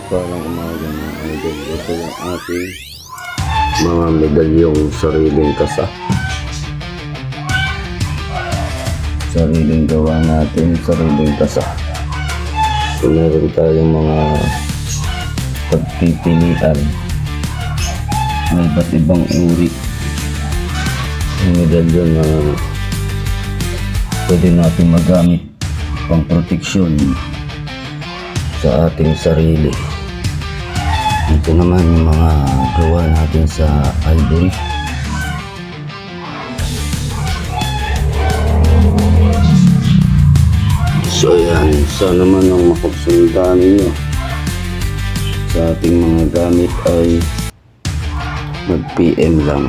Mapagpalang umaga mga idol. Ito yung ating mga medalyong sariling kasa. Sariling gawa natin, sariling kasa. So, meron tayong mga pagpipilian. May iba't ibang uri ng medalyon na pwede natin magamit pang proteksyon sa ating sarili. Ito naman yung mga gawa natin sa ivory. So yan, sana naman ang makapagsundan ninyo sa ating mga gamit ay mag-PM lang.